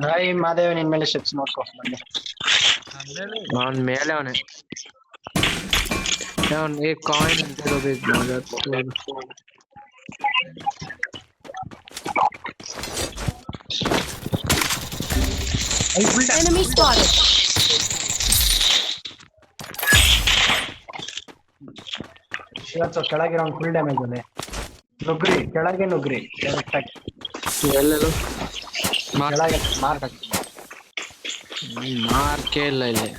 ರಾಯ್ ಮಾದೇವ್ ನಿನ್ ಮೇಲೆ ಸ್ಟೆಪ್ಸ್ ನೋಡ್ಕೊ ಬಂದೆ. ಅವನ್ ಮೇಲೆ ಅವನೇ ಅವನಿಗೆ ಕಾಯಿನ್ ಇರೋಬೇಕು Enemy spotted. ಇವತ್ತು ಕೆಳಗಿರೋ ಫುಲ್ ಡ್ಯಾಮೇಜ್ ಅಲ್ಲೇ ನುಗ್ರಿ ಕೆಳಗೆ ನುಗ್ರಿ ಡೈರೆಕ್ಟ್ ಆಗಿ ಎಲ್ಲೆಲ್ಲೂ ಕೆಳಗೆ ಮಾರ್ಕ್ ಹಾಕಿ ಮಾರ್ಕೇ ಇಲ್ಲ ಇಲ್ಲಿ.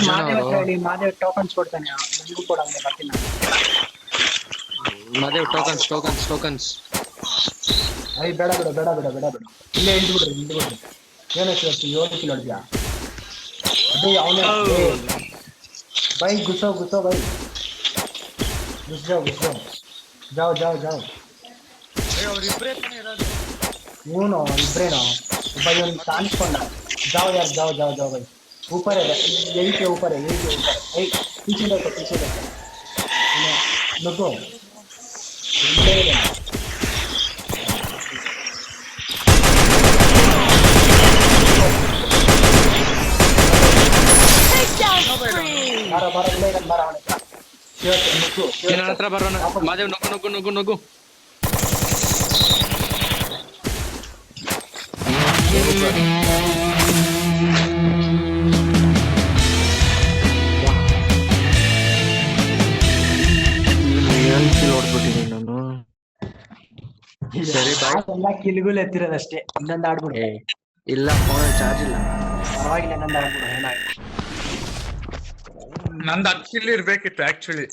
ಮಾದೇವ್ ಹತ್ರ ಹೇಳಿ, ಮಾದೇವ್ ಟೋಕನ್ಸ್ ಕೊಡ್ತಾನೆ, ನನಗೂ ಕೂಡ ಹಂಗೆ ಬರ್ತೀನಿ ನಾನು. ಮಾದೇವ್ ಟೋಕನ್ಸ್ ಟೋಕನ್ಸ್ ಟೋಕನ್ಸ್ ಬೇಡ ಬಿಡು ಬೇಡ ಬಿಡು ಬೇಡ ಬಿಡು, ಇಲ್ಲೇ ಇಳ್ದ್ಬಿಡ್ರಿ. ಏನು ಇವತ್ತು 7 ಕಿಲೋ ಹೊಡ್ದ್ಯಾ? ಅದೇ ಅವನೇ ಬೈ ಗುಸೋ ಬೈ ಗುಸ್ ಜಾವ್ ಇವನು ಇಬ್ರೇನೋ ಒಬ್ಬ ಇವನು ಕಾಣಿಸ್ಕೊಂಡ. जाओ यार जाओ भाई, ऊपर है, यही के ऊपर है। पीछे देखो नुको ಹತ್ರ ಬರೋಣ. ಮಾದೇವ್ ನುಗ್ಗು ನೋಡ್ಬಿಟ್ಟಿದ್ದೀನಿ ನಾನು. ಸರಿ ಎಲ್ಲ ಕಿಲ್ಗುಲ್ ಎತ್ತಿರೋದಷ್ಟೇ, ಇನ್ನೊಂದು ಆಡ್ಬಿಡು. ಇಲ್ಲ ಫೋನ್ ಚಾರ್ಜ್ ಇಲ್ಲ. ಪರವಾಗಿಲ್ಲ, ಇನ್ನೊಂದು ಆಡ್ಬಿಡು. ಏನಾಯ್ತು ನಂದು 10 ಕಿಲ್ ಇರ್ಬೇಕಿತ್ತು ಆಕ್ಚುಲಿ.